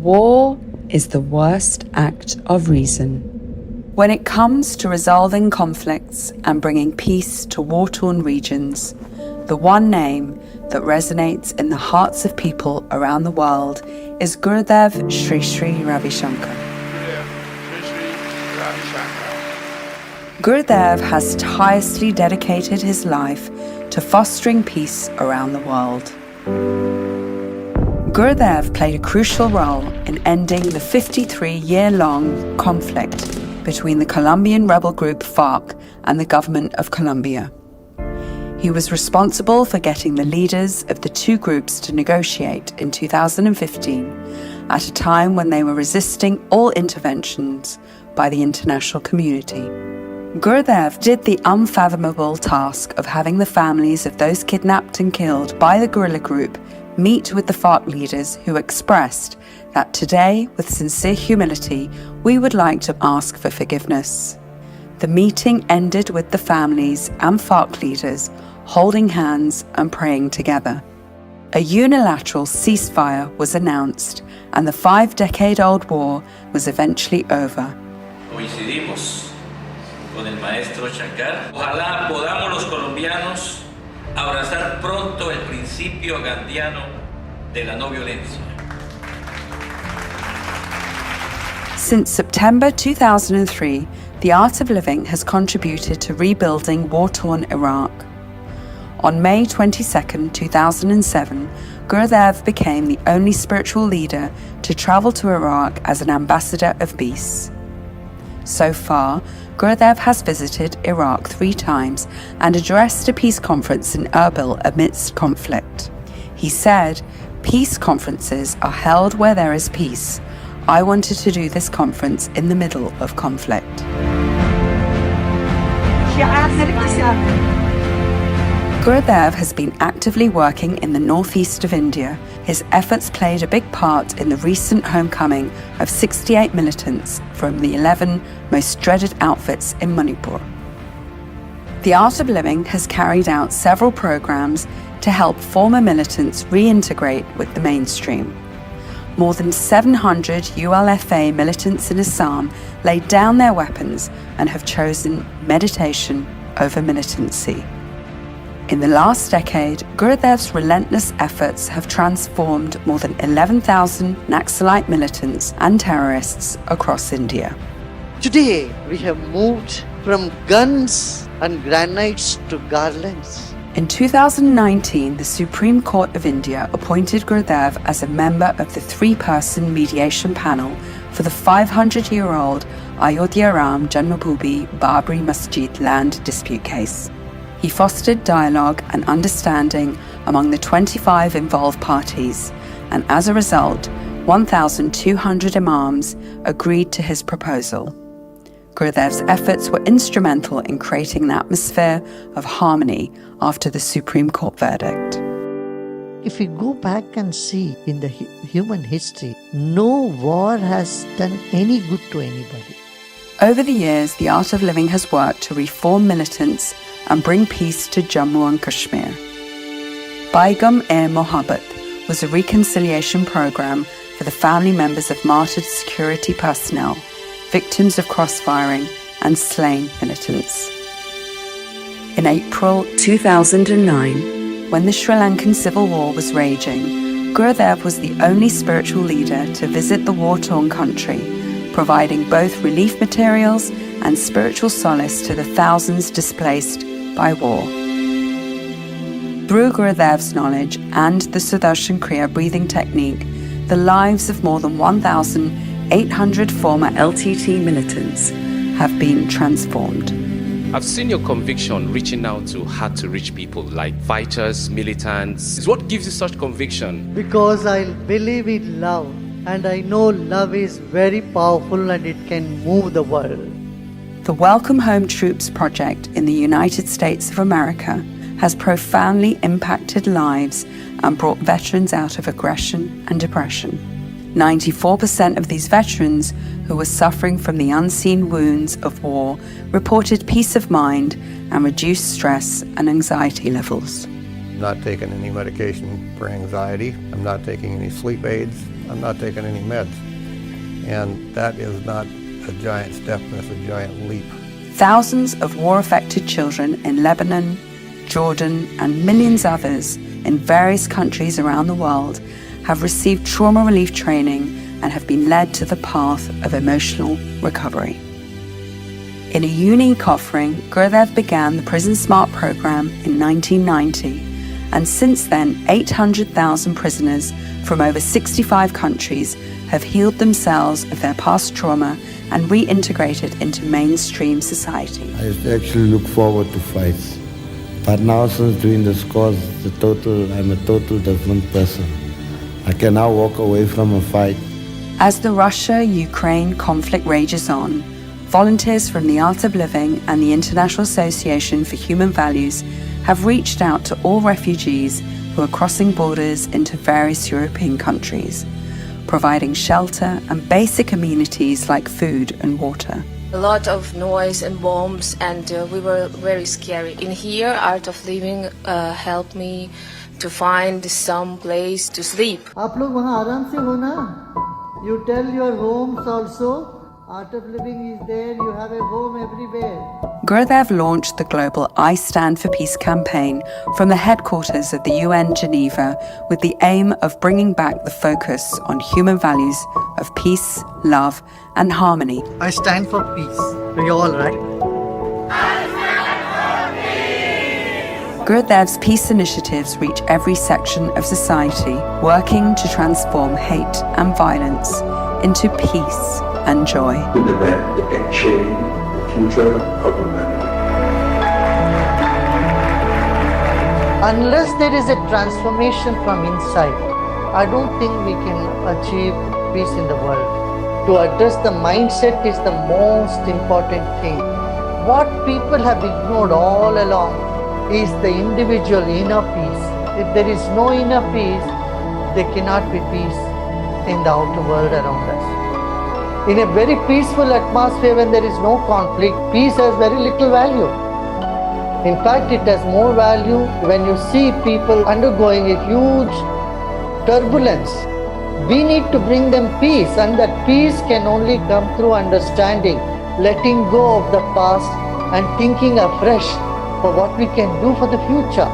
War is the worst act of reason. When it comes to resolving conflicts and bringing peace to war-torn regions, the one name that resonates in the hearts of people around the world is Gurudev Sri Sri Ravi Shankar. Gurudev has tirelessly dedicated his life to fostering peace around the world. Gurudev played a crucial role in ending the 53-year-long conflict between the Colombian rebel group FARC and the government of Colombia. He was responsible for getting the leaders of the two groups to negotiate in 2015, at a time when they were resisting all interventions by the international community. Gurudev did the unfathomable task of having the families of those kidnapped and killed by the guerrilla group meet with the FARC leaders, who expressed that today, with sincere humility, we would like to ask for forgiveness. The meeting ended with the families and FARC leaders holding hands and praying together. A unilateral ceasefire was announced, and the 5-decade-old war was eventually over. Coincidimos con el maestro Shankar. Ojalá podamos los colombianos abrazar pronto el principio gandhiano de la no violencia. Since September 2003, the Art of Living has contributed to rebuilding war-torn Iraq. On May 22, 2007, Gurudev became the only spiritual leader to travel to Iraq as an ambassador of peace. So far, Gurudev has visited Iraq 3 times and addressed a peace conference in Erbil amidst conflict. He said, "Peace conferences are held where there is peace. I wanted to do this conference in the middle of conflict." Gurudev has been actively working in the northeast of India. His efforts played a big part in the recent homecoming of 68 militants from the 11 most dreaded outfits in Manipur. The Art of Living has carried out several programs to help former militants reintegrate with the mainstream. More than 700 ULFA militants in Assam laid down their weapons and have chosen meditation over militancy. In the last decade, Gurudev's relentless efforts have transformed more than 11,000 Naxalite militants and terrorists across India. Today, we have moved from guns and grenades to garlands. In 2019, the Supreme Court of India appointed Gurudev as a member of the 3-person mediation panel for the 500-year-old Ayodhya Ram Janmabhoomi Babri Masjid land dispute case. He fostered dialogue and understanding among the 25 involved parties, and as a result, 1,200 imams agreed to his proposal. Gurudev's efforts were instrumental in creating an atmosphere of harmony after the Supreme Court verdict. If we go back and see in the human history, no war has done any good to anybody. Over the years, the Art of Living has worked to reform militants and bring peace to Jammu and Kashmir. Paigam-e-Mohabbat was a reconciliation program for the family members of martyred security personnel, victims of cross-firing and slain militants. In April 2009, when the Sri Lankan civil war was raging, Gurudev was the only spiritual leader to visit the war-torn country, providing both relief materials and spiritual solace to the thousands displaced by war. Through Gurudev's knowledge and the Sudarshan Kriya breathing technique, the lives of more than 1,800 former LTT militants have been transformed. I've seen your conviction reaching out to hard-to-reach people like fighters, militants. What gives you such conviction? Because I believe in love, and I know love is very powerful and it can move the world. The Welcome Home Troops project in the United States of America has profoundly impacted lives and brought veterans out of aggression and depression. 94% of these veterans who were suffering from the unseen wounds of war reported peace of mind and reduced stress and anxiety levels. I'm not taking any medication for anxiety. I'm not taking any sleep aids. I'm not taking any meds. And that is not a giant step, that's a giant leap. Thousands of war-affected children in Lebanon, Jordan, and millions others in various countries around the world have received trauma relief training and have been led to the path of emotional recovery. In a unique offering, Gurudev began the Prison Smart program in 1990, and since then 800,000 prisoners from over 65 countries have healed themselves of their past trauma and reintegrated into mainstream society. I used to actually look forward to fights. But now since doing this course, I'm a total different person. I can now walk away from a fight. As the Russia-Ukraine conflict rages on, volunteers from the Art of Living and the International Association for Human Values have reached out to all refugees who are crossing borders into various European countries, providing shelter and basic amenities like food and water. A lot of noise and bombs, and we were very scary. In here, Art of Living helped me to find some place to sleep. आप लोग वहाँ आराम से हो ना? You tell your homes also. Art of Living is there. You have a home everywhere. Gurudev launched the global I Stand for Peace campaign from the headquarters of the UN Geneva with the aim of bringing back the focus on human values of peace, love, and harmony. I stand for peace. We all, right? Gurudev's peace initiatives reach every section of society, working to transform hate and violence into peace and joy. With the event that can change the future of humanity. Unless there is a transformation from inside, I don't think we can achieve peace in the world. To address the mindset is the most important thing. What people have ignored all along is the individual inner peace. If there is no inner peace, there cannot be peace in the outer world around us. In a very peaceful atmosphere, when there is no conflict, peace has very little value. In fact, it has more value when you see people undergoing a huge turbulence. We need to bring them peace, and that peace can only come through understanding, letting go of the past and thinking afresh for what we can do for the future.